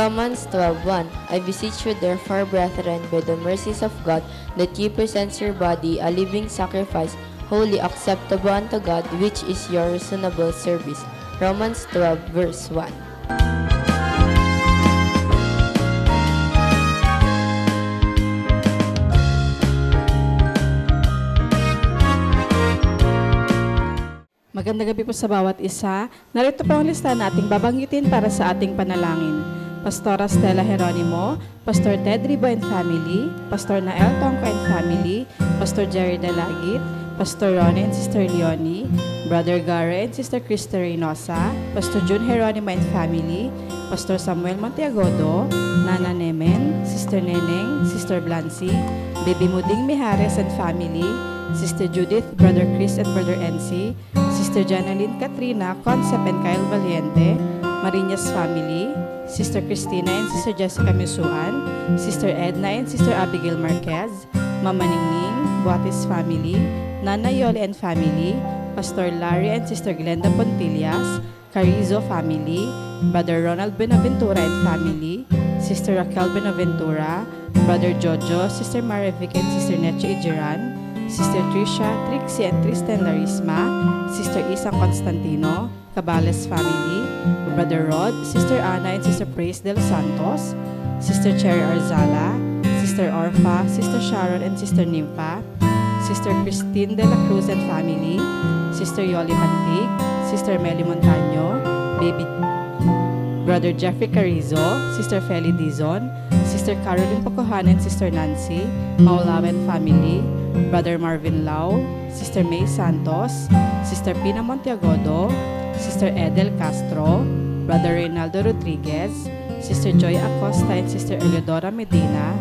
Romans 12:1. I beseech you therefore, brethren, by the mercies of God, that ye present your body a living sacrifice, holy, acceptable unto God, which is your reasonable service. Romans 12 verse 1. Magandang gabi po sa bawat isa. Narito po ang listahan na ating babanggitin para sa ating panalangin. Pastora Stella Jeronimo, Pastor Ted Ribo and Family, Pastor Nael Tongko and Family, Pastor Jerry Dalagit, Pastor Ronnie and Sister Leonie, Brother Gare and Sister Krista Reynosa, Pastor June Jeronimo and Family, Pastor Samuel Monteagodo, Nana Nemen, Sister Neneng, Sister Blancy, Baby Muding Mijares and Family, Sister Judith, Brother Chris and Brother NC, Sister Janaline Katrina, Concept and Kyle Valiente, Marinas Family, Sister Christina and Sister Jessica Misuan, Sister Edna and Sister Abigail Marquez, Mama Ningning, Buatis Family, Nana Yoli and Family, Pastor Larry and Sister Glenda Pontillas, Carizo Family, Brother Ronald Benaventura and Family, Sister Raquel Benaventura, Brother Jojo, Sister Marivic and Sister Neche Ijiran, Sister Trisha, Trixie and Tristan Larisma, Sister Isang Constantino, Cabales Family, Brother Rod, Sister Ana and Sister Praise del Santos, Sister Cherry Arzala, Sister Orpha, Sister Sharon and Sister Nympha, Sister Christine de la Cruz and Family, Sister Yoli Mantig, Sister Meli Montaño, Baby Brother Jeffrey Carrizo, Sister Feli Dizon, Sister Caroline Pocohan and Sister Nancy, Maulawen Family, Brother Marvin Lau, Sister May Santos, Sister Pina Monteagodo, Sister Edel Castro, Brother Reynaldo Rodriguez, Sister Joy Acosta and Sister Eleodora Medina,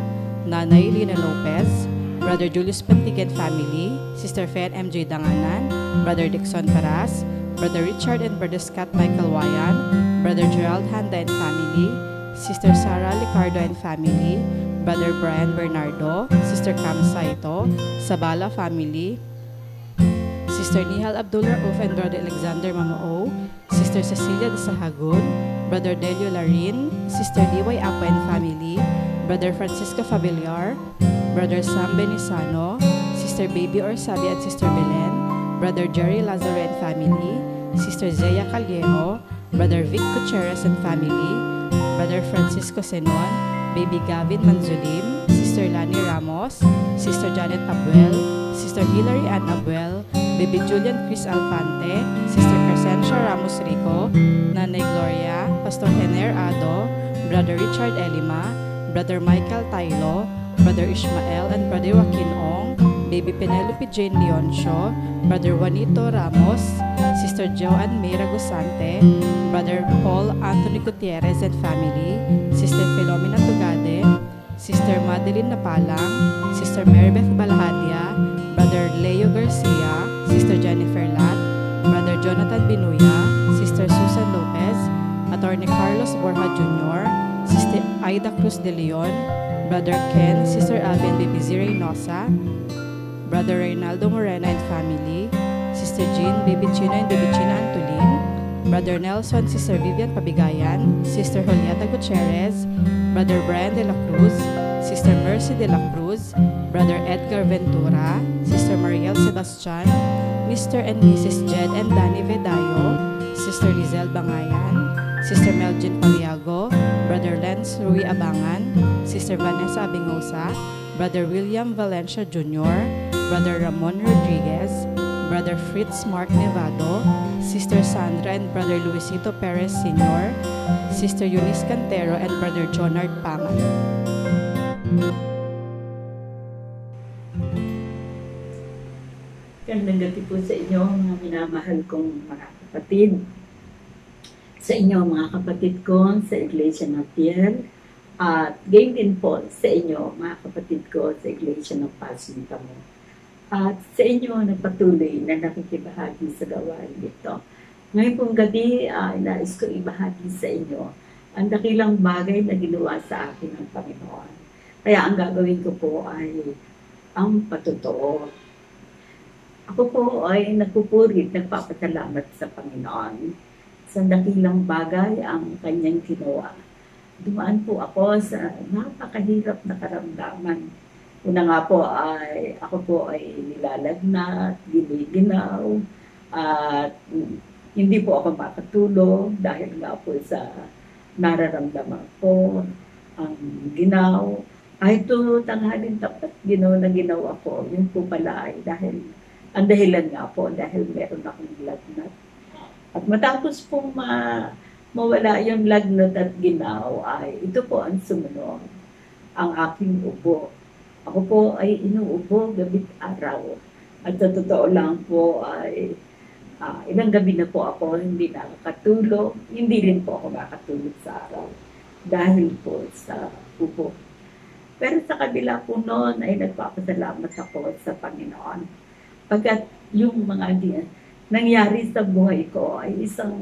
Nanay Lina Lopez, Brother Julius Pantigan Family, Sister Fen MJ Danganan, Brother Dixon Paras, Brother Richard and Brother Scott Michael Wayan, Brother Gerald Handa and Family, Sister Sarah Licardo and Family, Brother Brian Bernardo, Sister Cam Saito, Sabala Family, Sister Nihal Abdullah Rauf and Brother Alexander Mamao, Sister Cecilia de Sahagun, Brother Delio Larin, Sister Liway Apa and Family, Brother Francisco Fabiliar, Brother Sam Benisano, Sister Baby Orsabi and Sister Belen, Brother Jerry Lazaro and Family, Sister Zea Callejo, Brother Vic Gutierrez and Family, Brother Francisco Senon, Baby Gavin Manzulim, Sister Lani Ramos, Sister Janet Abuel, Sister Hilary Ann Abuel, Baby Julian Chris Alfante, Sister Crescencia Ramos Rico, Nanay Gloria, Pastor Hener Ado, Brother Richard Elima, Brother Michael Tailo, Brother Ishmael and Brother Joaquin Ong, Baby Penelope Jane Leoncio, Brother Juanito Ramos, Sister Joanne Mira Gusante, Brother Paul Anthony Gutierrez and Family, Sister Philomena Tugade, Sister Madeline Napalang, Sister Marybeth Balahadia, Brother Leo Garcia, Sister Jennifer Lat, Brother Jonathan Binuya, Sister Susan Lopez, Attorney Carlos Borja Jr., Sister Aida Cruz de Leon, Brother Ken, Sister Alvin Baby Z. Reynosa, Brother Reynaldo Morena and Family, Sister Jean, Baby Chino and Baby China Antolin, Brother Nelson, Sister Vivian Pabigayan, Sister Julieta Gutierrez, Brother Brian de la Cruz, Sister Mercy de la Cruz, Brother Edgar Ventura, Sister Mariel Sebastian, Mr. and Mrs. Jed and Danny Vedayo, Sister Lizelle Bangayan, Sister Melgin Paliago, Brother Lance Rui Abangan, Sister Vanessa Abingosa, Brother William Valencia Jr., Brother Ramon Rodriguez, Brother Fritz Mark Nevado, Sister Sandra and Brother Luisito Perez Sr., Sister Eunice Cantero and Brother Jonard Pangan. Gandang gabi po sa inyo mga minamahal kong mga kapatid. Sa inyo mga kapatid ko sa Iglesia ng Piel. At gayon din po sa inyo mga kapatid ko sa Iglesia ng Pasintamo. At sa inyo na patuloy na nakikibahagi sa gawain ito. Ngayon pong gabi, nais ko ibahagi sa inyo ang dakilang bagay na ginawa sa akin ng Panginoon. Kaya ang gagawin ko po ay ang patotoo. Ako po ay nagpupurit, nagpapasalamat sa Panginoon sa dakilang bagay ang kanyang ginawa. dumaan po ako sa napakahirap na karamdaman. Una nga po ay ako po ay nilalagnat, giniginaw, at hindi po ako makatulog dahil nga po sa nararamdaman ko, ang ginaw. Ay ito, tanghalin tapat, ginaw na ginaw ako. Yun po pala ay dahil, ang dahilan nga po, dahil meron akong lagnat. At matapos po mawala yung lagnat at ginaw, ay ito po ang sumunod, ang aking ubo. Ako po ay inuubo gabit araw. At sa totoo lang po ay ilang gabi na po ako hindi nakakatulog. Hindi rin po ako makatulog sa araw dahil po sa ubo. Pero sa kabila po noon ay nagpapasalamat ako sa Panginoon. Pagkat yung mga nangyari sa buhay ko ay isang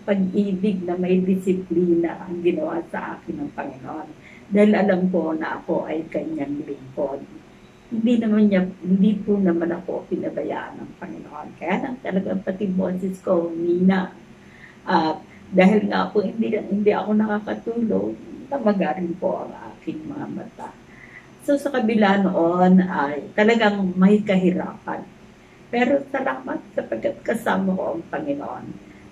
pag-ibig na may disiplina ang ginawa sa akin ng Panginoon. Dahil alam ko na ako ay kanyang lingkod. Hindi po naman ako pinabayaan ng Panginoon. Kaya lang talagang pati boses ko, Nina. Dahil nga po hindi ako nakakatulog, tamagarin po ang aking mga mata. So sa kabila noon ay talagang may kahirapan. Pero salamat sapagkat kasama ko ang Panginoon.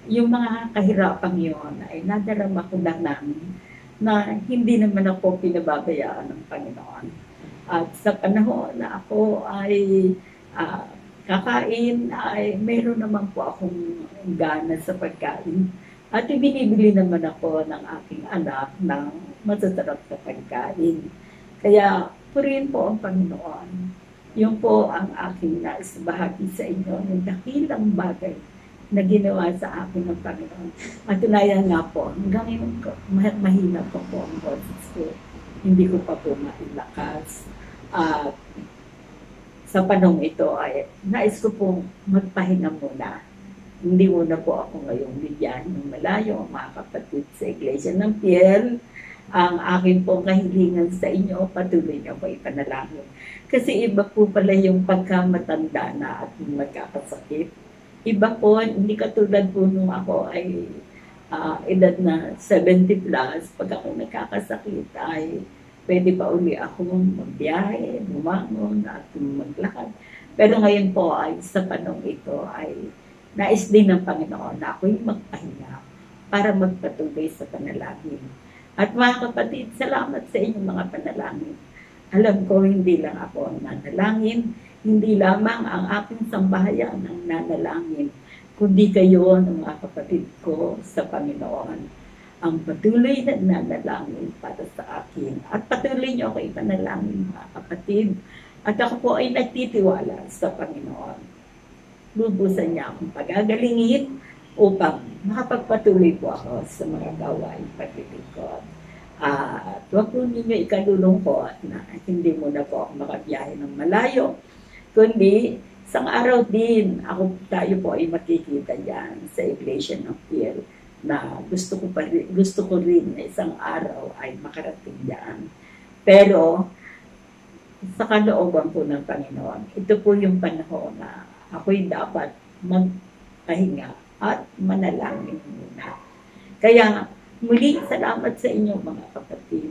Yung mga kahirapang yun ay nadarama ko lang namin na hindi naman ako pinababayaan ng Panginoon. At sa panahon na ako ay kakain, ay mayroon naman po akong gana sa pagkain. At ibinibili naman ako ng aking anak ng masasarap sa pagkain. Kaya purihin po ang Panginoon. Yun po ang aking nais bahagi sa inyo, yung dakilang bagay na ginawa sa akin ng Panginoon. At tunayan nga po, hanggang ngayon mahina po ang boses ko. Hindi ko pa po mailakas. At sa panahon ito ay nais ko po magpahinga muna. Hindi muna po ako ngayong bigyan ng malayo ang mga kapatid sa Iglesia ng Piel. Ang akin pong kahilingan sa inyo, patuloy niyo po ipanalangin. Kasi iba po pala yung pagkamatanda na at magkakasakit. Iba po, hindi katulad po nung ako ay edad na 70 plus, pag ako nagkakasakit ay pwede pa uli akong magbiyahe, bumangon at maglakad. Pero ngayon po ay sa panong ito ay nais din ng Panginoon na ako'y magpahinga para magpatuloy sa panalangin. At mga kapatid, salamat sa inyong mga panalangin. Alam ko hindi lang ako ang nanalangin, hindi lamang ang aking sambahayan ang nanalangin, kundi kayo ng mga kapatid ko sa Panginoon. Ang patuloy na nanalangin para sa akin. At patuloy niyo ako ipanalangin mga kapatid. At ako po ay nagtitiwala sa Panginoon. Lubusan niya akong pagagalingin upang makapagpatuloy po ako sa mga gawain paglilingkod. At huwag po ninyo ikalulungkot na hindi muna po ako makabiyahe ng malayo, kundi isang araw din tayo po ay makikita dyan sa Iglesia ng Piel na gusto ko rin na isang araw ay makarating dyan. Pero sa kalooban po ng Panginoon, ito po yung panahon na ako'y dapat magpahinga at manalangin muna. Kaya muli salamat sa inyo mga kapatid.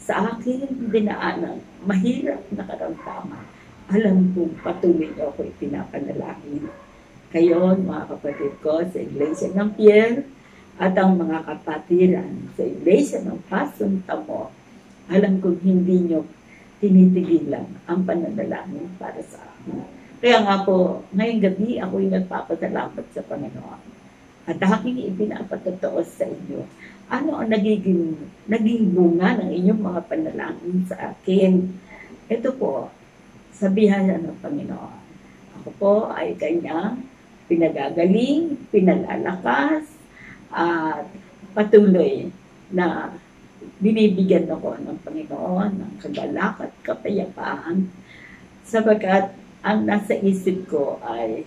Sa aking dinaanan, mahirap na karamdaman. Alam kong patuloy niyo ako ipinapanalangin. Kayo, mga kapatid ko sa Iglesia ng Piel at ang mga kapatiran sa Iglesia ng Pasong Tamo, alam kong hindi niyo tinitigilan ang pananalangin para sa akin. Kaya nga po, ngayong gabi ako'y nagpapasalamat sa Panginoon. At aking ipinapatotoo sa inyo, ano ang naging bunga ng inyong mga panalangin sa akin. Ito po, sa biyaya ng Panginoon. Ako po ay kanyang pinagagaling, pinalalakas, at patuloy na binibigyan ako ng Panginoon ng kagalak at kapayapaan sapagkat ang nasa isip ko ay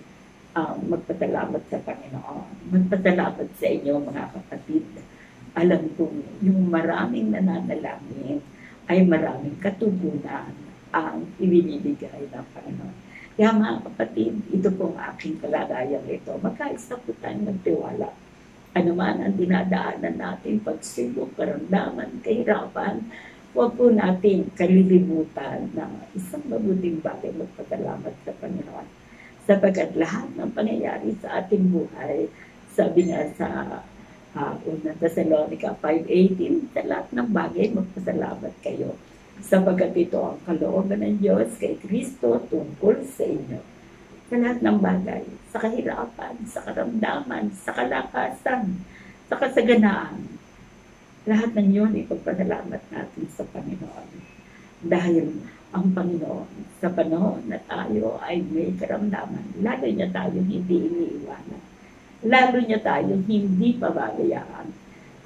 magpasalamat sa Panginoon. Magpasalamat sa inyo mga kapatid. Alam kong yung maraming nananalangin ay maraming katugunan ang ibinibigay ng Panginoon. Kaya mga kapatid, ito pong aking kalagayan ito. Magkaisa po tayong magtiwala Ano man ang dinadaanan natin, pagsubok, karamdaman, kahirapan, huwag po natin kalilimutan na isang mabuting bagay magpasalamat sa Panginoon. Sapagkat lahat ng pangyayari sa ating buhay, sabi nga sa Unang Thessalonica 5:18, sa lahat ng bagay magpasalamat kayo. Sapagkat ito ang kalooban ng Diyos kay Kristo tungkol sa inyo. Sa lahat ng bagay, sa kahirapan, sa karamdaman, sa kalakasan, sa kasaganaan, lahat ng yun ipagpasalamat natin sa Panginoon. Dahil ang Panginoon, sa panahon na tayo ay may karamdaman, lalo niya tayong hindi iniiwanan. Lalo niya tayong hindi pababayaan.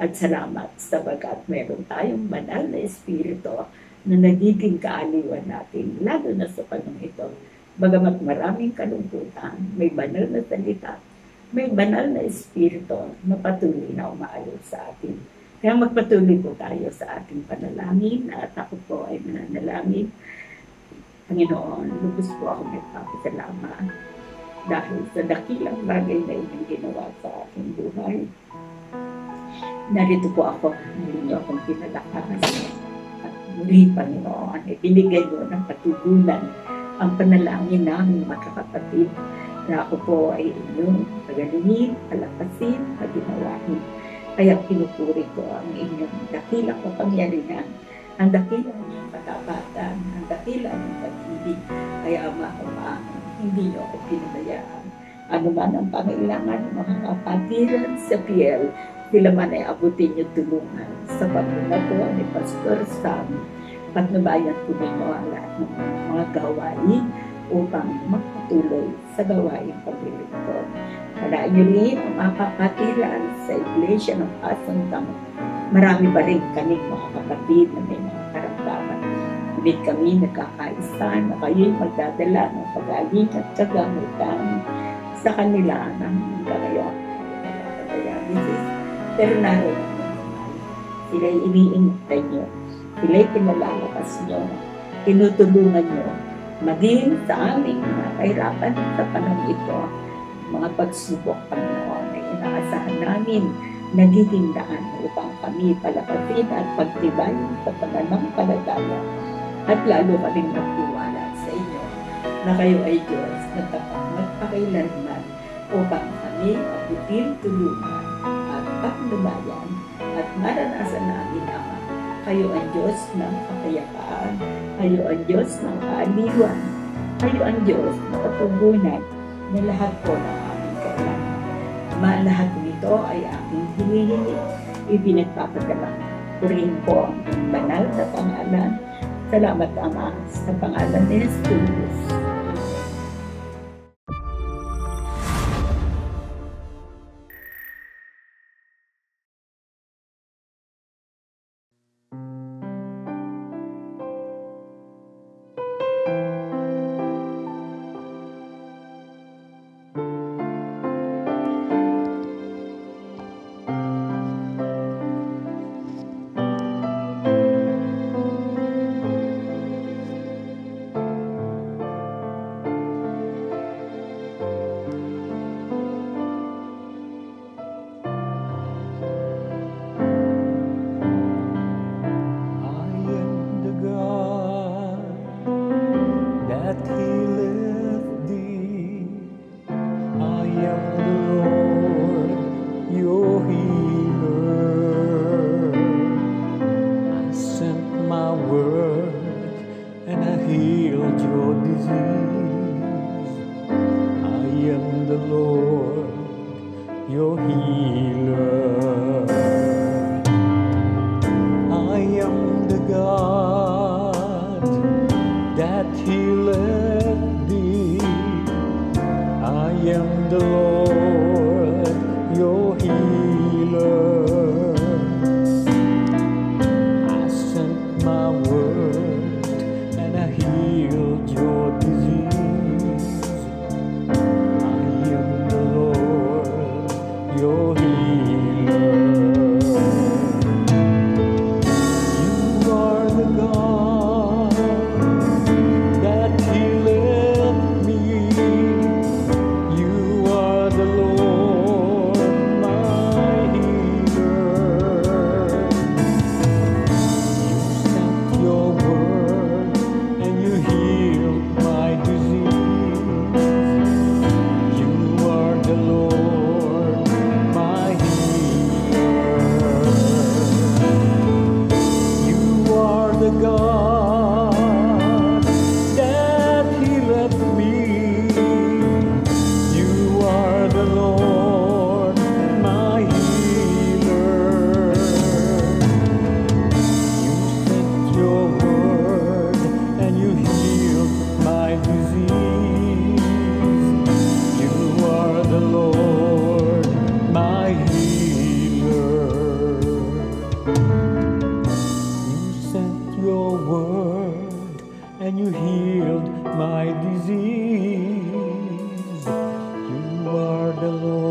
At salamat sapagkat meron tayong banal na espiritu na nagiging kaaliwan natin, lalo na sa panahon ito. Bagamat maraming kalungkutan, may banal na salita, may banal na espiritu na patuloy na umaayos sa atin. Kaya magpatuloy po tayo sa ating panalangin at ako po ay mananalangin. Panginoon, lubos po ako nagpapasalamat dahil sa dakilang bagay na inyong ginawa sa aking buhay. Narito po ako, muli niyo akong pinalakas. At muli, Panginoon, ibinigay niyo ng patugunan ang panalangin namin mga kapatid na ako po ay inyong pagalingin, palakasin, paginawahin. Kaya pinupuri ko ang inyong dakilang kapangyarihan, ang dakilang inyong katapatan, ang dakilang inyong pag-ibig. Kaya Ama, hindi niyo ako pinabayaan. Ano man ang pangailangan ng mga kapatiran sa PL, sila man ay abutin niyo tulungan sa pamuna po ni Pastor Sam. Patnubayan po ninyo ang lahat ng mga gawain upang magpatuloy sa gawain paglilingkod. Palaan niyo rin ang mga kapatiran sa Iglesia ng Pasong Tamo. Marami pa rin kaming mga kapatid na may mga karamdaman. Hindi kami nagkakaisa na kayo'y magdadala ng pag-aling at kagamutan sa kanila ng ngayon. Pero naroon sila'y iniingatan niyo. Sila'y pinalalakas niyo, tinutulungan niyo, maging sa aming mga kahirapan sa panahon ito, mga pagsubok, Panginoon, na inaasahan namin nagiging daan upang kami palakasin at pagtibayin sa pananampalataya at lalo kaming magtiwala sa inyo na kayo ay Diyos na tapat magpakailanman upang kami abutin, tulungan at patnubayan at maranasan namin, Ama. Kayo ang Diyos ng kapayapaan. Kayo ang Diyos ng kaaliwan. Kayo ang Diyos na katugunan na lahat po ng aming kailangan. Ama, lahat nito ay aking hinihingi. Ipinagpapadala. Purihin po ang banal na pangalan. Salamat, Ama, sa pangalan ni Jesus. Your healer. your word and you healed my disease. You are the Lord